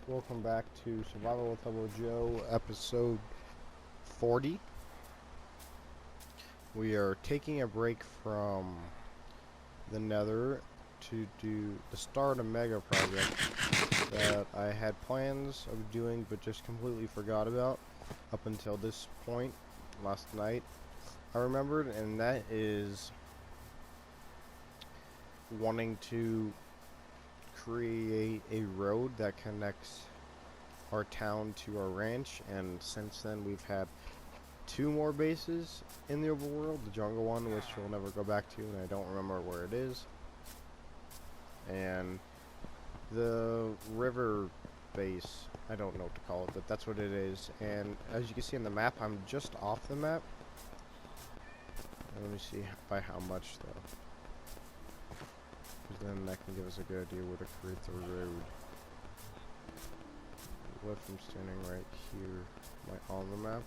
Welcome back to Survival with HoBoJo, episode 40. We are taking a break from the Nether to start a mega project that I had plans of doing but just completely forgot about up until this point last night. I remembered, and that is wanting to create a road that connects our town to our ranch, and since then we've had two more bases in the overworld, the jungle one, which we'll never go back to, and I don't remember where it is, and the river base, I don't know what to call it, but that's what it is. And as you can see on the map, I'm just off the map. Let me see by how much though, because then that can give us a good idea where to create the road. What if I'm standing right here? Am I on the map?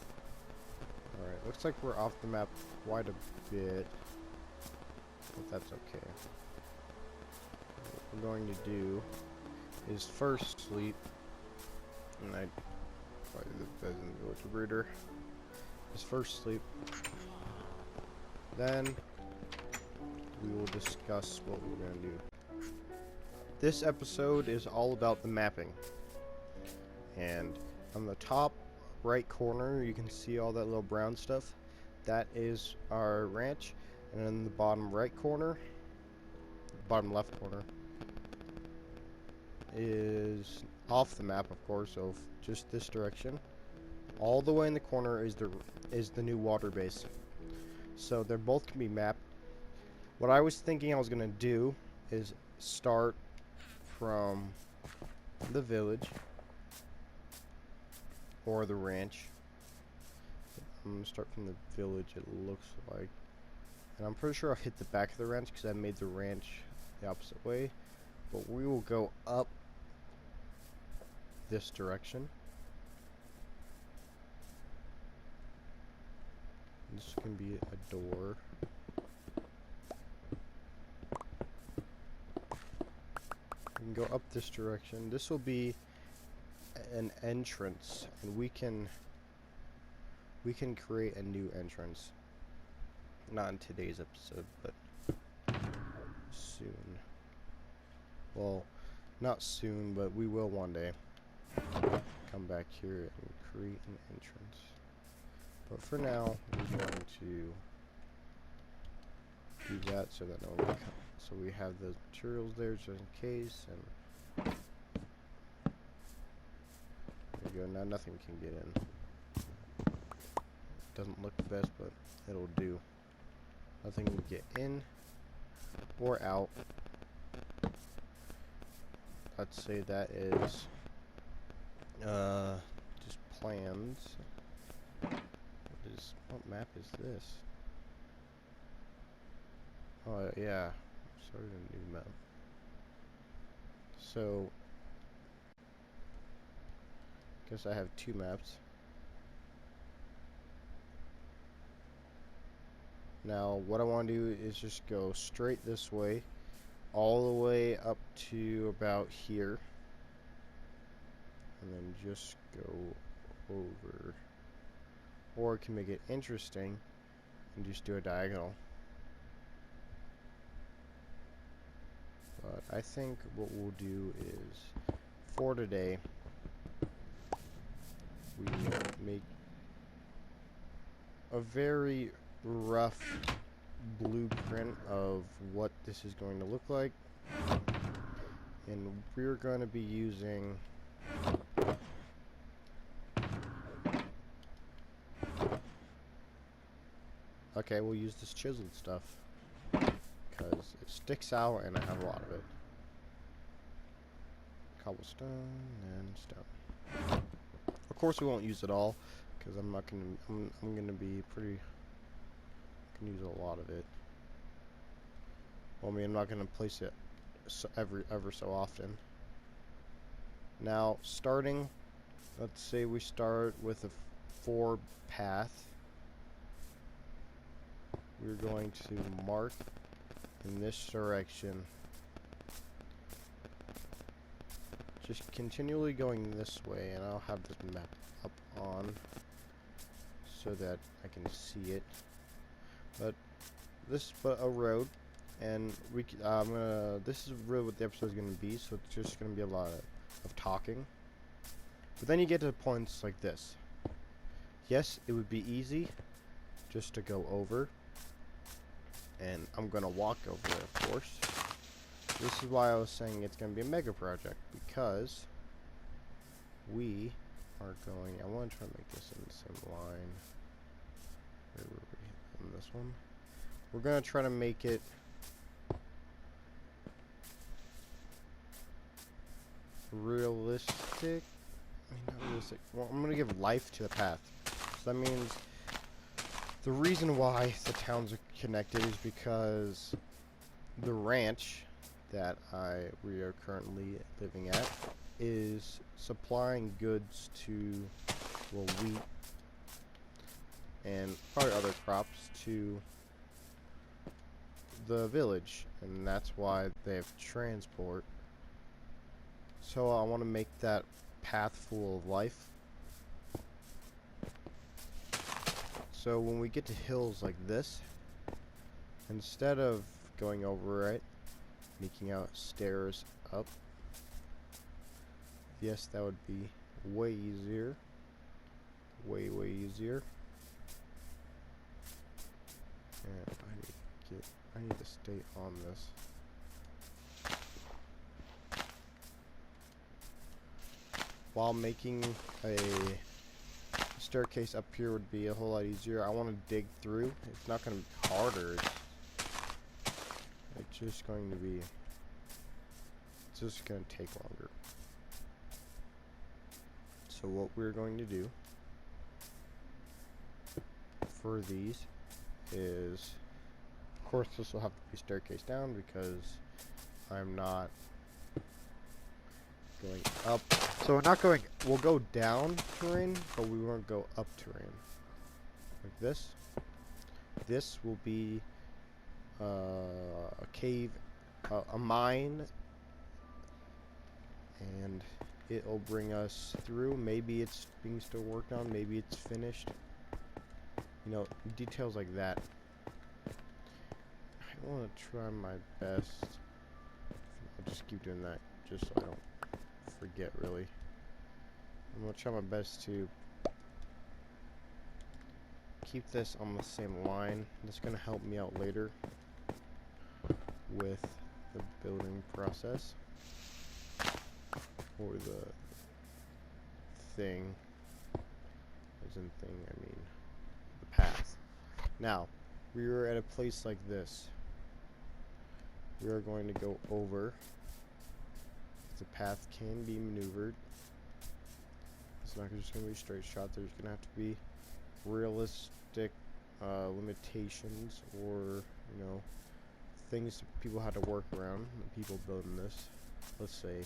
Alright, looks like we're off the map quite a bit, but that's okay. What we're going to do is first sleep, and probably the best in the breeder, is first sleep, then we will discuss what we're going to do. This episode is all about the mapping, and on the top right corner you can see all that little brown stuff. That is our ranch, and in the bottom right corner, bottom left corner, is off the map, of course, so just this direction. All the way in the corner is the new water base. So they're both can be mapped. What I was thinking I was gonna do is start from the village or the ranch. I'm gonna start from the village, it looks like, and I'm pretty sure I'll hit the back of the ranch because I made the ranch the opposite way. But we will go up this direction. This can be a door. We can go up this direction. This will be an entrance, and we can create a new entrance. Not in today's episode, but soon. Well, not soon, but we will one day. Come back here and create an entrance. But for now, we're going to do that so that no one can come. So we have the materials there just in case, and there you go. Now nothing can get in. Doesn't look the best, but it'll do. Nothing can get in or out. Let's say that is just plans. What map is this? Oh yeah, started a new map. So guess I have two maps. Now what I want to do is just go straight this way, all the way up to about here, and then just go over. Or I can make it interesting and just do a diagonal. But I think what we'll do is, for today, we make a very rough blueprint of what this is going to look like. And we're going to be using okay, we'll use this chiseled stuff because it sticks out and I have a lot of it. Cobblestone and stone. Of course we won't use it all because I'm gonna be pretty, can use a lot of it. Well, I mean, I'm not gonna place it ever so often. Now starting, let's say we start with a 4 path. We're going to mark in this direction just continually going this way, and I'll have this map up on so that I can see it. But this is a road, and this is really what the episode is gonna be. So it's just gonna be a lot of talking. But then you get to points like this. Yes, it would be easy just to go over, and I'm gonna walk over it, of course. This is why I was saying it's gonna be a mega project, because we are going. I want to try to make this in the same line. Where were we? In this one, we're gonna try to make it realistic. I mean, not realistic. Well, I'm gonna give life to the path. So that means the reason why the towns are connected is because the ranch that we are currently living at is supplying goods to, well, wheat and probably other crops to the village, and that's why they have transport. So I want to make that path full of life. So when we get to hills like this, instead of going over it, making out stairs up, yes, that would be way easier. Way easier. And I need to stay on this. While making a staircase up here would be a whole lot easier. I want to dig through. It's not going to be harder. It's just going to be. It's just going to take longer. So what we're going to do for these is, of course, this will have to be staircase down because I'm not going up. So we're not going. We'll go down terrain, but we won't go up terrain. Like this. This will be a cave, a mine, and it'll bring us through. Maybe it's being still worked on. Maybe it's finished. You know, details like that. I want to try my best. I'll just keep doing that, just so I don't forget, really. I'm going to try my best to keep this on the same line. That's going to help me out later with the building process. Or the thing. As in thing, I mean the path. Now, we were at a place like this. We are going to go over. The path can be maneuvered. It's not just going to be a straight shot. There's going to have to be realistic limitations, or, you know, things people had to work around. The people building this. Let's say,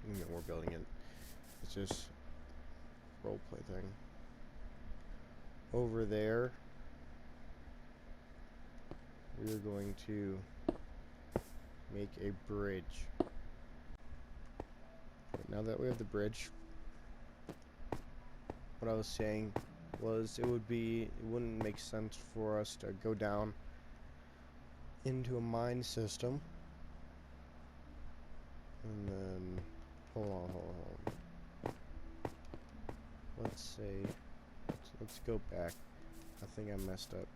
you know, we're building it. It's just roleplay thing. Over there, we are going to make a bridge. But now that we have the bridge, what I was saying was it wouldn't make sense for us to go down into a mine system and then hold on. Let's say let's go back. I think I messed up.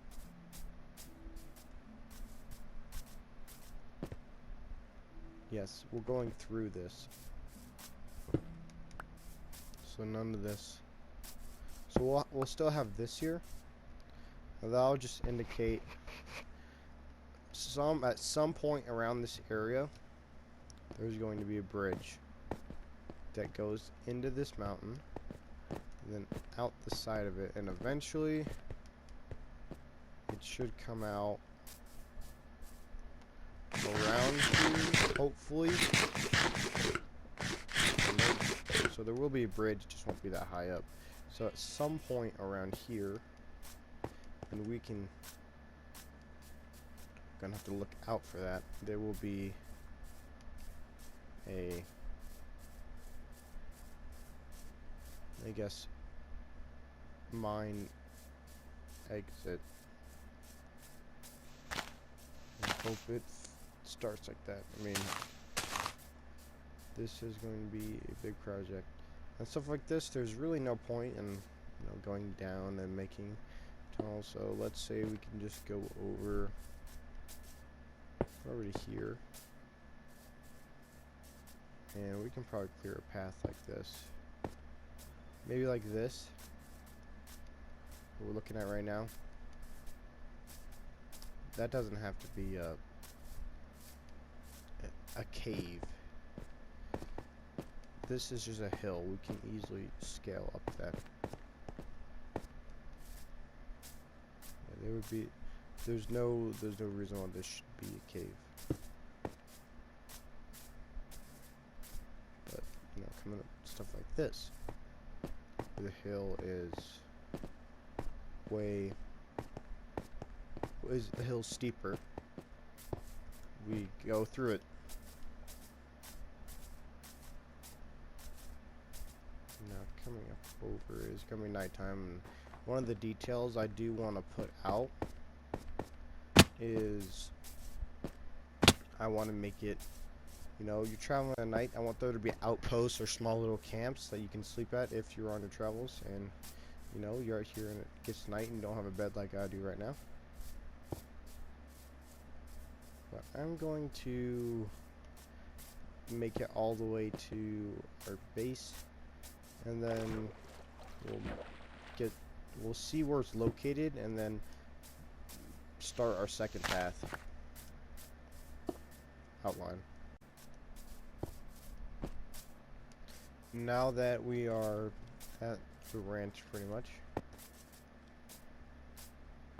Yes, we're going through this. So none of this. So we'll still have this here. And that'll just indicate at some point around this area there's going to be a bridge that goes into this mountain and then out the side of it, and eventually it should come out around here, hopefully. So there will be a bridge, it just won't be that high up. So at some point around here, and we can, gonna have to look out for that, there will be a I guess, mine exit. I hope it starts like that. I mean, this is going to be a big project. And stuff like this, there's really no point in, going down and making tunnels. So let's say we can just go over to here. And we can probably clear a path like this. Maybe like this. What we're looking at right now. That doesn't have to be a cave. This is just a hill. We can easily scale up that. Yeah, there would be. There's no reason why this should be a cave. But coming up stuff like this. The hill is the hill steeper. We go through it. Now coming up over is gonna be nighttime, and one of the details I do want to put out is I want to make it, you're traveling at night. I want there to be outposts or small little camps that you can sleep at if you're on your travels, and you're out here and it gets night and you don't have a bed like I do right now. But I'm going to make it all the way to our base, and then we'll see where it's located, and then start our second path outline. Now that we are at the ranch pretty much,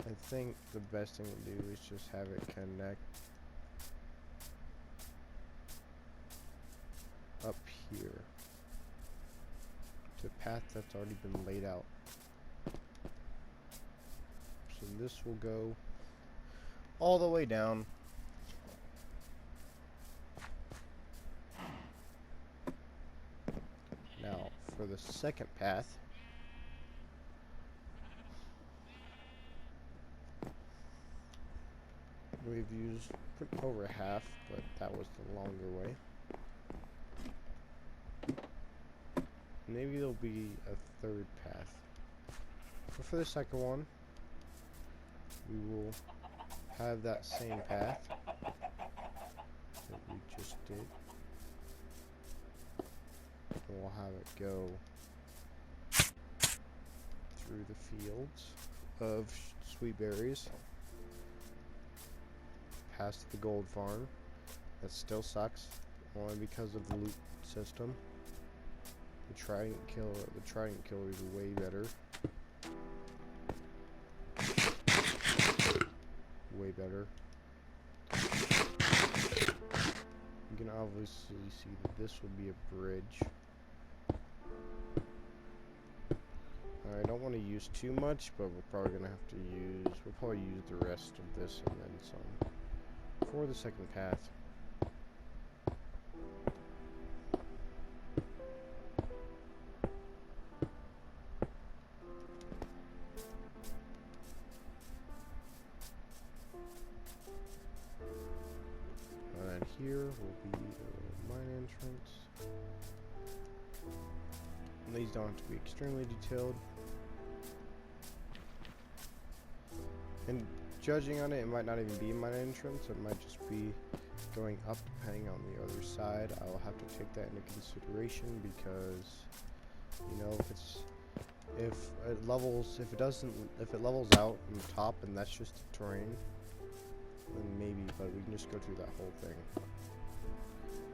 I think the best thing to do is just have it connect up here to a path that's already been laid out. So this will go all the way down. Now for the second path, we've used over half, but that was the longer way. Maybe there'll be a third path. But for the second one, we will have that same path that we just did. And we'll have it go through the fields of sweet berries, past the gold farm. That still sucks, only because of the loot system. The trident killer is way better. Way better. You can obviously see that this will be a bridge. I don't want to use too much, but we'll probably use the rest of this and then some for the second path. And here will be the mine entrance. And these don't have to be extremely detailed. And judging on it, it might not even be my entrance. It might just be going up depending on the other side. I will have to take that into consideration because, if it levels out on the top and that's just the terrain, then maybe. But we can just go through that whole thing.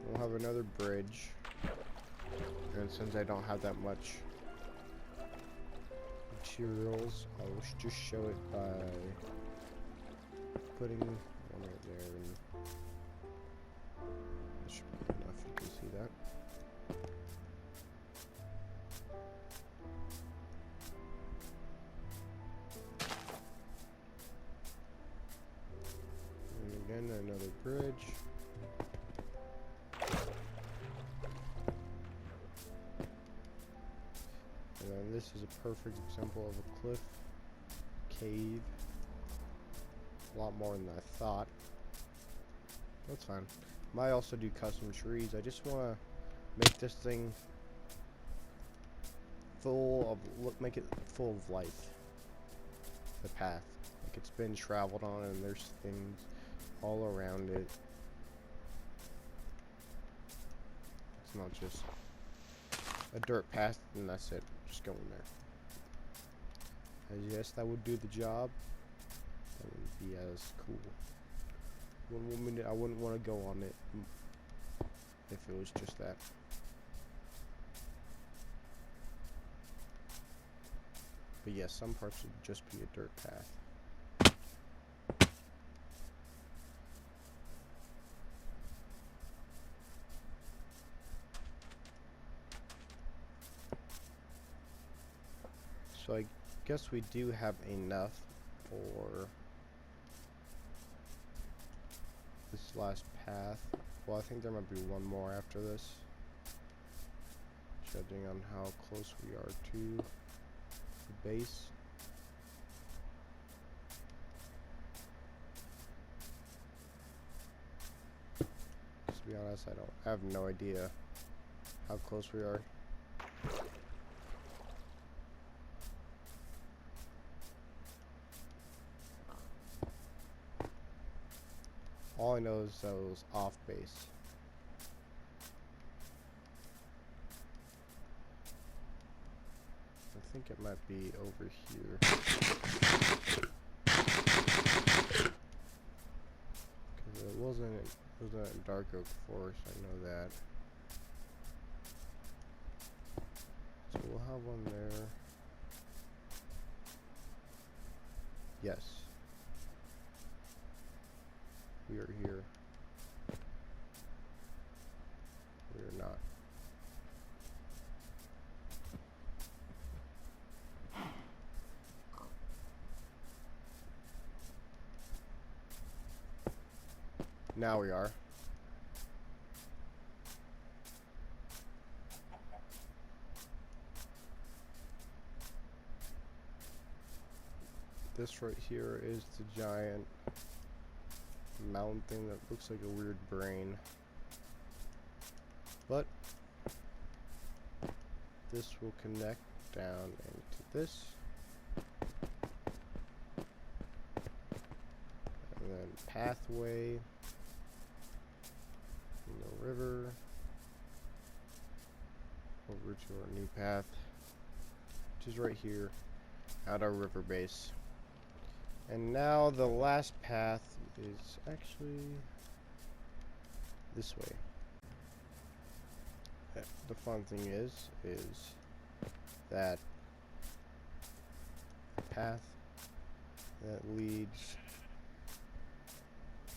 We'll have another bridge, and since I don't have that much materials, I will just show it by putting one right there, and that should be enough. You can see that. And again, another bridge. And then this is a perfect example of a cliff cave. A lot more than I thought. That's fine. Might also do custom trees. I just want to make this thing make it full of life. The path. Like it's been traveled on and there's things all around it. It's not just a dirt path and that's it. Just go in there. And yes, that would do the job. That wouldn't be as cool. I wouldn't want to go on it if it was just that. But yes, some parts would just be a dirt path. So I guess we do have enough for this last path. Well, I think there might be one more after this, judging on how close we are to the base. To be honest, I have no idea how close we are. All I know is that it was off base. I think it might be over here. Because it wasn't a dark oak forest, I know that. So we'll have one there. Yes. We are here. We are not. Now we are. This right here is the giant mountain thing that looks like a weird brain. But this will connect down into this. And then pathway from the river over to our new path, which is right here at our river base. And now the last path is actually this way. The fun thing is that the path that leads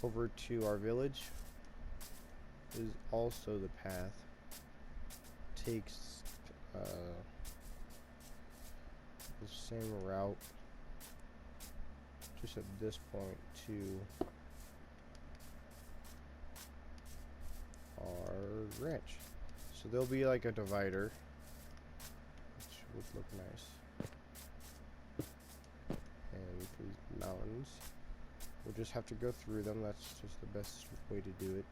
over to our village is also the path takes the same route just at this point to our ranch. So there'll be like a divider, which would look nice. And for these mountains, we'll just have to go through them. That's just the best way to do it.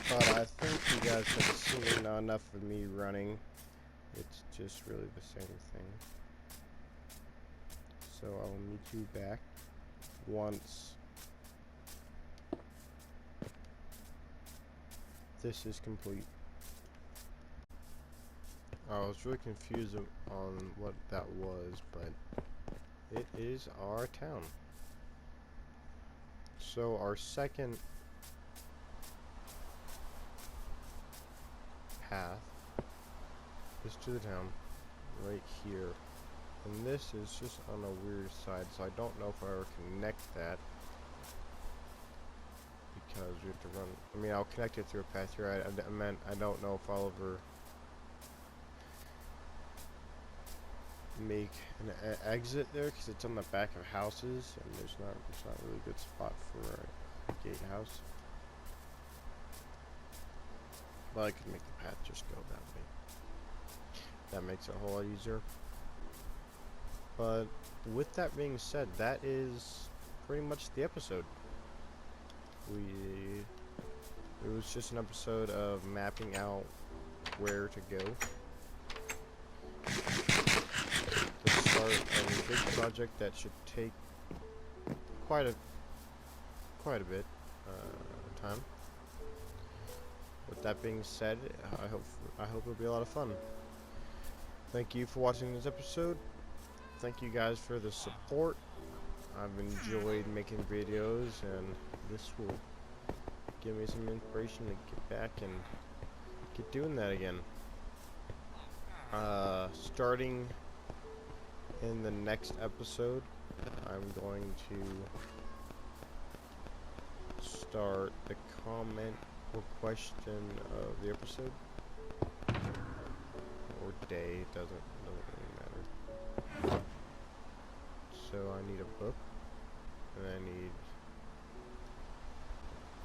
But I think you guys have seen enough of me running. It's just really the same thing. So I will meet you back once this is complete. I was really confused on what that was, but it is our town. So our second path is to the town right here, and this is just on a weird side, so I don't know if I ever connect that because we have to run. I mean, I'll connect it through a path here. I meant I don't know if I'll ever make an exit there because it's on the back of houses and it's not a really good spot for a gatehouse. Well, I could make the path just go that way. That makes it a whole lot easier. But with that being said, that is pretty much the episode. It was just an episode of mapping out where to go to start a big project that should take quite a bit of time. With that being said, I hope it'll be a lot of fun. Thank you for watching this episode. Thank you guys for the support. I've enjoyed making videos, and this will give me some inspiration to get back and get doing that again. Starting in the next episode, I'm going to start the comment or question of the episode, or day, it doesn't really matter. So I need a book, and I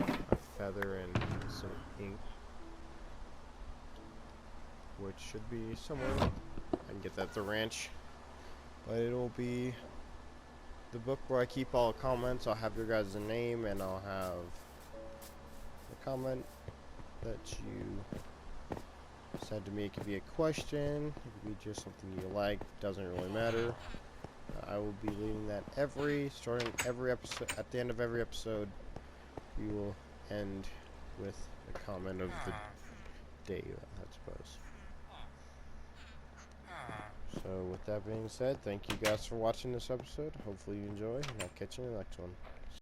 need a feather and some ink, which should be somewhere. I can get that at the ranch, but it'll be the book where I keep all the comments. I'll have your guys' name, and I'll have a comment that you said to me. It could be a question, it could be just something you like, doesn't really matter. I will be leaving that starting every episode. At the end of every episode, we will end with a comment of the day, I suppose. So with that being said, thank you guys for watching this episode. Hopefully you enjoy, and I'll catch you in the next one.